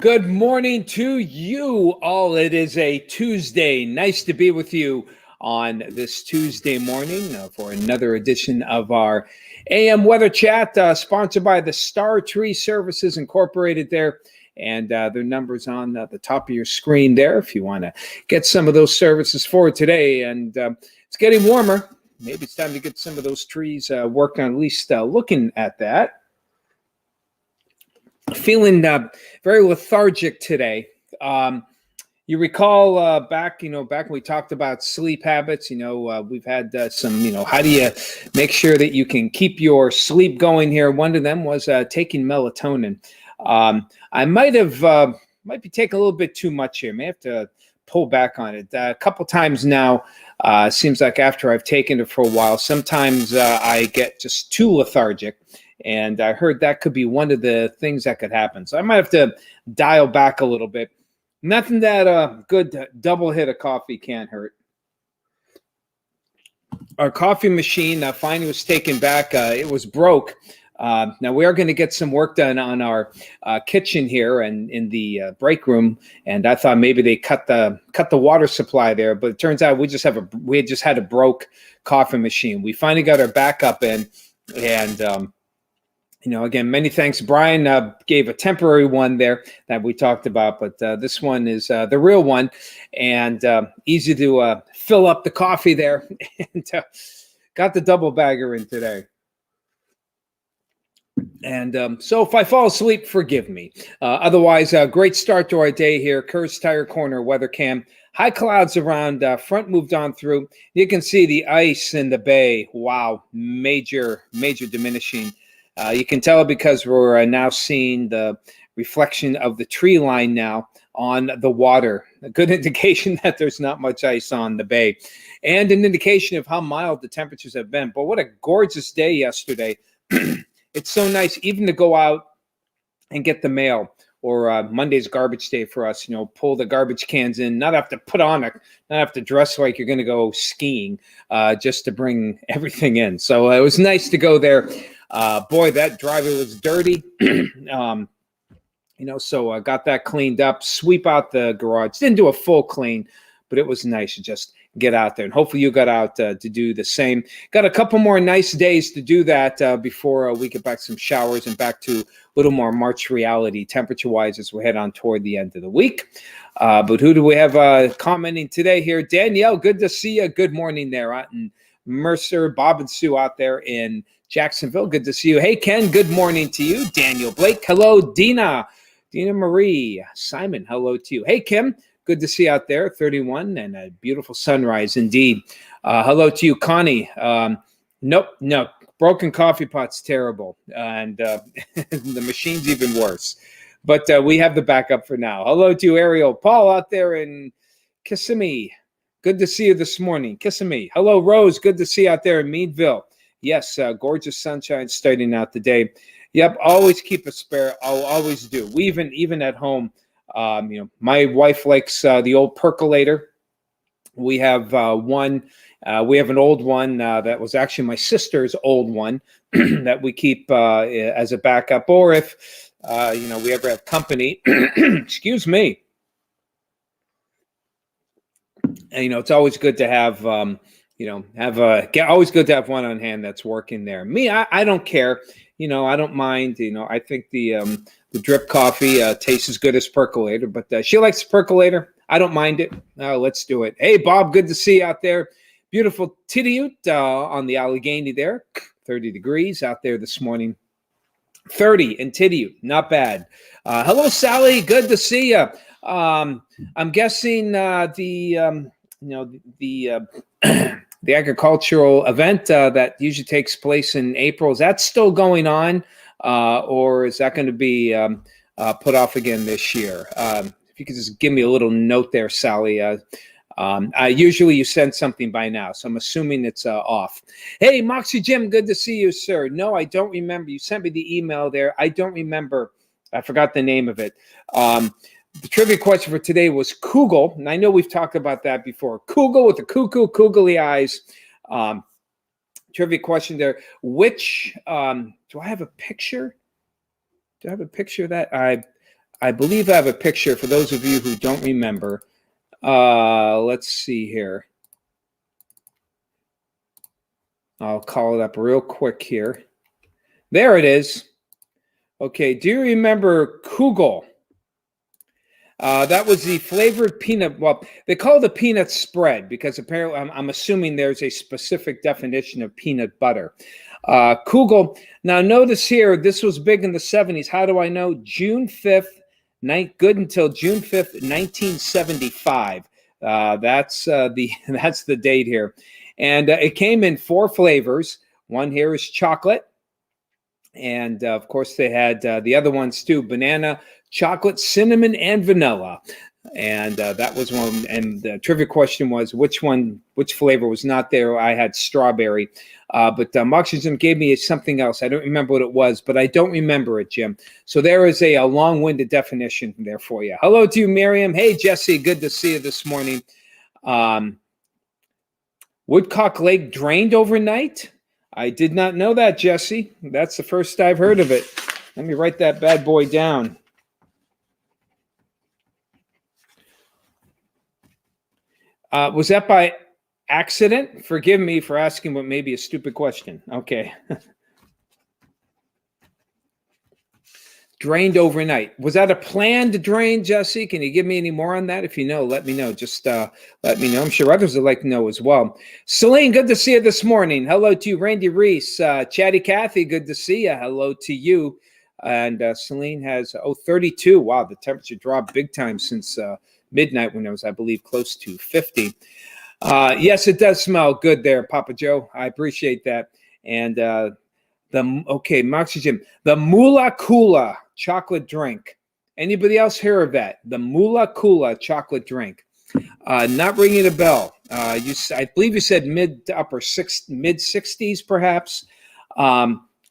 Good morning to you all. It is a Tuesday. Nice to be with you on this Tuesday morning for another edition of our AM Weather Chat, sponsored by the Star Tree Services Incorporated there. And their numbers on the top of your screen there if you want to get some of those services for today. And it's getting warmer. Maybe it's time to get some of those trees worked on, at least looking at that. Feeling very lethargic today. You recall back when we talked about sleep habits. We've had some. How do you make sure that you can keep your sleep going here? One of them was taking melatonin. I might be taking a little bit too much here. May have to pull back on it a couple times now. Seems like after I've taken it for a while, sometimes I get just too lethargic. And I heard that could be one of the things that could happen. So I might have to dial back a little bit. Nothing that a good double hit of coffee can't hurt. Our coffee machine finally was taken back. It was broke. Now we are going to get some work done on our kitchen here and in the break room. And I thought maybe they cut the water supply there, but it turns out we just had a broke coffee machine. We finally got our backup in, and again, many thanks. Brian gave a temporary one there that we talked about, but this one is the real one, and easy to fill up the coffee there. And got the double bagger in today. And so if I fall asleep, forgive me. Otherwise, a great start to our day here. Kerr's Tire Corner weather cam. High clouds around, front moved on through. You can see the ice in the bay. Wow, major diminishing. You can tell because we're now seeing the reflection of the tree line now on the water. A good indication that there's not much ice on the bay, and an indication of how mild the temperatures have been. But what a gorgeous day yesterday. It's so nice even to go out and get the mail, or Monday's garbage day for us, pull the garbage cans in, not have to dress like you're going to go skiing, just to bring everything in. So it was nice to go there. Boy, that driveway was dirty. So I got that cleaned up, sweep out the garage. Didn't do a full clean, but it was nice to just get out there. And hopefully you got out to do the same. Got a couple more nice days to do that before we get back some showers and back to a little more March reality temperature-wise as we head on toward the end of the week. But who do we have commenting today here? Danielle, good to see you. Good morning there out in Mercer. Bob and Sue out there in Jacksonville, good to see you. Hey, Ken, good morning to you. Daniel Blake, hello. Dina Marie. Simon, hello to you. Hey, Kim, good to see you out there. 31 and a beautiful sunrise indeed. Hello to you, Connie. Nope, no, broken coffee pot's terrible. And the machine's even worse. But we have the backup for now. Hello to you, Ariel. Paul out there in Kissimmee. Good to see you this morning. Kissimmee. Hello, Rose. Good to see you out there in Meadville. Yes, gorgeous sunshine starting out the day. Yep, always keep a spare. I'll always do. We even at home, my wife likes the old percolator. We have one. We have an old one that was actually my sister's old one that we keep as a backup. Or if we ever have company, excuse me. And it's always good to have. Always good to have one on hand that's working there. Me, I don't care. I don't mind. I think the drip coffee tastes as good as percolator, but she likes percolator. I don't mind it. Let's do it. Hey, Bob, good to see you out there. Beautiful Tidiute on the Allegheny there. 30 degrees out there this morning. 30 in Tidiute, not bad. Hello, Sally. Good to see you. I'm guessing the agricultural event that usually takes place in April, is that still going on, or is that going to be put off again this year? If you could just give me a little note there, Sally. Usually you send something by now, so I'm assuming it's off. Hey, Moxie Jim, good to see you, sir. No, I don't remember. You sent me the email there. I don't remember. I forgot the name of it. The trivia question for today was Kugel, and I know we've talked about that before. Kugel with the googly eyes. Trivia question there. Which do I have a picture? Do I have a picture of that? I believe I have a picture for those of you who don't remember. Let's see here. I'll call it up real quick here. There it is. Okay, do you remember Kugel? That was the flavored peanut. Well, they call it the peanut spread because apparently I'm assuming there's a specific definition of peanut butter. Kugel. Now, notice here, this was big in the 70s. How do I know? June 5th, good until June 5th, 1975. That's the date here. And it came in 4 flavors. One here is chocolate. And of course, they had the other ones too: banana, chocolate, cinnamon, and vanilla. And that was one. And the trivia question was which flavor was not there? I had strawberry. But Moxie Jim gave me something else. I don't remember what it was, but I don't remember it, Jim. So there is a long-winded definition there for you. Hello to you, Miriam. Hey, Jesse. Good to see you this morning. Woodcock Lake drained overnight? I did not know that, Jesse. That's the first I've heard of it. Let me write that bad boy down. Was that by accident? Forgive me for asking what may be a stupid question. Okay. Drained overnight. Was that a planned drain, Jesse? Can you give me any more on that? If you know, let me know. Just let me know. I'm sure others would like to know as well. Celine, good to see you this morning. Hello to you. Randy Reese. Chatty Cathy, good to see you. Hello to you. And Celine has 32. Wow, the temperature dropped big time since midnight when it was, I believe, close to 50. Yes, it does smell good there, Papa Joe. I appreciate that. And Moxie Jim, the Mula Kula chocolate drink. Anybody else hear of that? The Mula Kula chocolate drink. Not ringing a bell. I believe you said mid 60s, perhaps.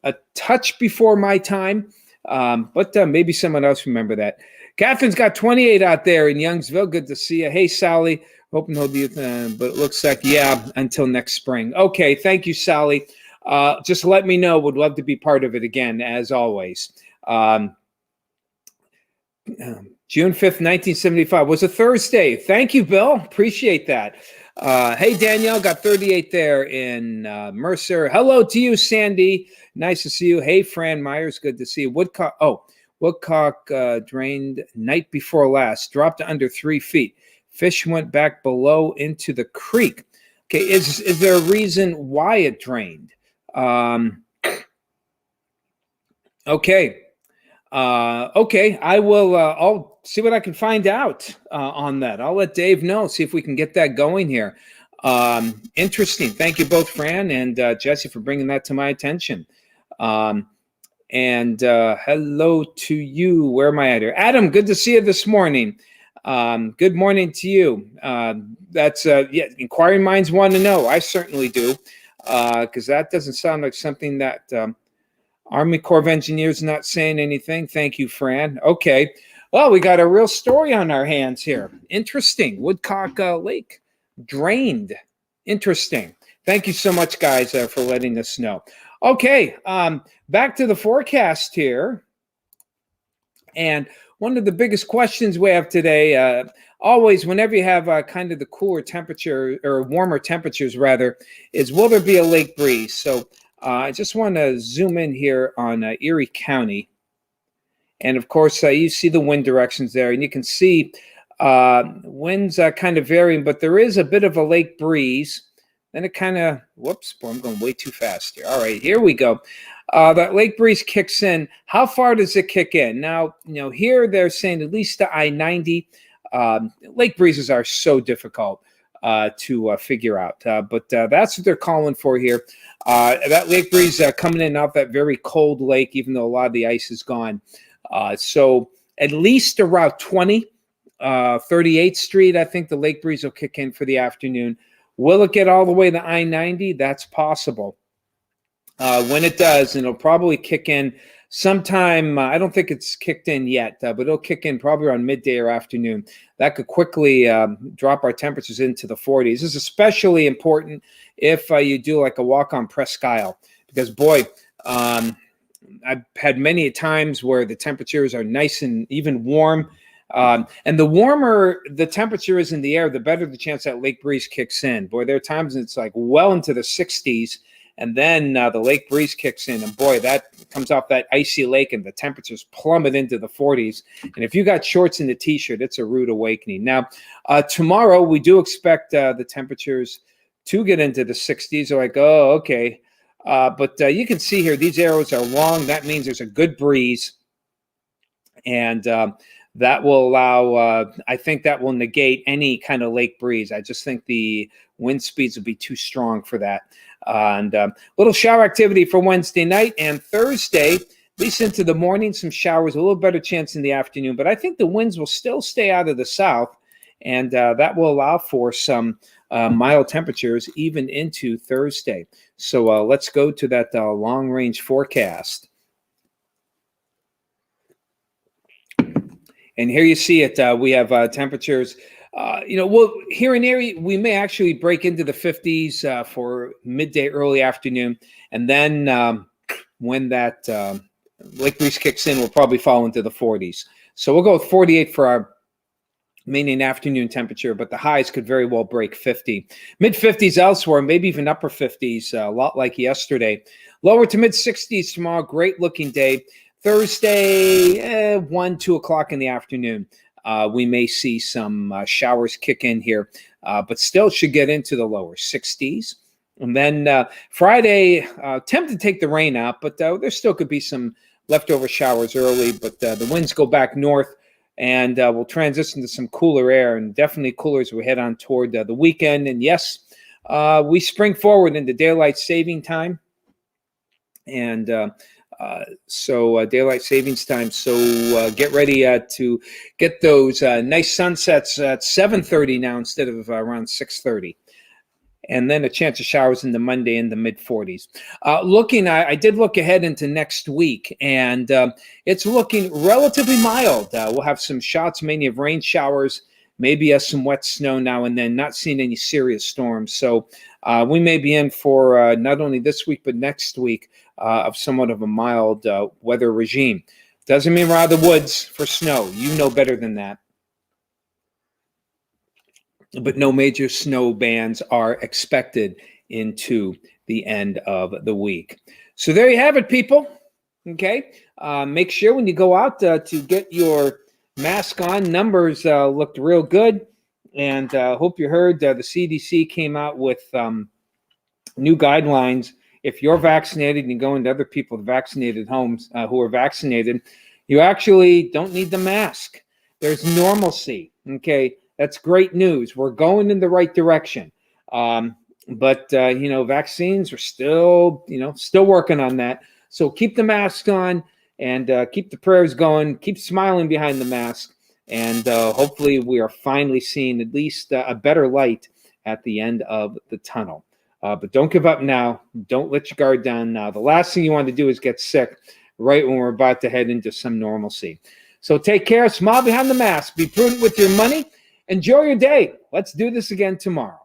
A touch before my time, but maybe someone else remember that. Catherine's got 28 out there in Youngsville. Good to see you. Hey, Sally. Hoping he'll be, but it looks like, yeah, until next spring. Okay, thank you, Sally. Just let me know. Would love to be part of it again, as always. June 5th, 1975 was a Thursday. Thank you, Bill. Appreciate that. Hey, Danielle, got 38 there in Mercer. Hello to you, Sandy. Nice to see you. Hey, Fran Myers. Good to see you. Woodcock drained night before last. Dropped to under 3 feet. Fish went back below into the creek. Okay, is there a reason why it drained? Okay. I will. I'll see what I can find out on that. I'll let Dave know. See if we can get that going here. Interesting. Thank you both, Fran and Jesse, for bringing that to my attention. And hello to you. Where am I at here? Adam, good to see you this morning. Good morning to you. That's inquiring minds want to know. I certainly do, because that doesn't sound like something that Army Corps of Engineers not saying anything. Thank you, Fran. Okay. Well, we got a real story on our hands here. Interesting. Woodcock Lake drained. Interesting. Thank you so much, guys, for letting us know. Okay. Back to the forecast here. And one of the biggest questions we have today, always whenever you have kind of the cooler temperature or warmer temperatures rather, is will there be a lake breeze? So I just want to zoom in here on Erie County. And of course, you see the wind directions there, and you can see winds kind of varying, but there is a bit of a lake breeze. Then it kind of, whoops, boy, I'm going way too fast here. All right, here we go. That lake breeze kicks in. How far does it kick in? Now, here they're saying at least to I-90. Lake breezes are so difficult to figure out, but that's what they're calling for here. That lake breeze coming in off that very cold lake, even though a lot of the ice is gone. So at least around 38th Street, I think the lake breeze will kick in for the afternoon. Will it get all the way to I-90? That's possible. When it does, and it'll probably kick in sometime, I don't think it's kicked in yet, but it'll kick in probably around midday or afternoon. That could quickly drop our temperatures into the 40s. This is especially important if you do like a walk on Presque Isle, because boy, I've had many times where the temperatures are nice and even warm. And the warmer the temperature is in the air, the better the chance that lake breeze kicks in. Boy, there are times it's like well into the 60s, and then the lake breeze kicks in, and boy, that comes off that icy lake, and the temperatures plummet into the 40s. And if you got shorts and a t-shirt, it's a rude awakening. Now, tomorrow we do expect the temperatures to get into the 60s. Like, oh, okay. But you can see here, these arrows are long. That means there's a good breeze. And that will allow, I think that will negate any kind of lake breeze. I just think the wind speeds will be too strong for that. And little shower activity for Wednesday night and Thursday, at least into the morning, some showers, a little better chance in the afternoon. But I think the winds will still stay out of the south, and that will allow for some mild temperatures even into Thursday. So let's go to that long-range forecast. And here you see it. We have temperatures. Well, here in Erie, we may actually break into the 50s for midday, early afternoon. And then when that lake breeze kicks in, we'll probably fall into the 40s. So we'll go with 48 for our main and afternoon temperature, but the highs could very well break 50. Mid 50s elsewhere, maybe even upper 50s, a lot like yesterday. Lower to mid 60s tomorrow, great looking day. Thursday, 1, 2 o'clock in the afternoon. We may see some showers kick in here, but still should get into the lower 60s. And then Friday, tempted to take the rain out, but there still could be some leftover showers early, but the winds go back north, and we'll transition to some cooler air, and definitely cooler as we head on toward the weekend. And yes, we spring forward into daylight saving time. And so daylight savings time. So get ready to get those nice sunsets at 7:30 now instead of around 6:30. And then a chance of showers in the Monday in the mid 40s. I did look ahead into next week, and it's looking relatively mild. We'll have some shots, mainly of rain showers, maybe some wet snow now and then, not seeing any serious storms. So we may be in for not only this week, but next week of somewhat of a mild weather regime. Doesn't mean we're out of the woods for snow. You know better than that. But no major snow bands are expected into the end of the week. So there you have it, people. Okay. Make sure when you go out to get your mask on. Numbers looked real good. And hope you heard the CDC came out with new guidelines. If you're vaccinated and you go into other people vaccinated homes who are vaccinated, you actually don't need the mask. There's normalcy. Okay, that's great news. We're going in the right direction. But vaccines are still working on that. So keep the mask on and keep the prayers going. Keep smiling behind the mask. And hopefully we are finally seeing at least a better light at the end of the tunnel. But don't give up now. Don't let your guard down now. The last thing you want to do is get sick right when we're about to head into some normalcy. So take care. Smile behind the mask. Be prudent with your money. Enjoy your day. Let's do this again tomorrow.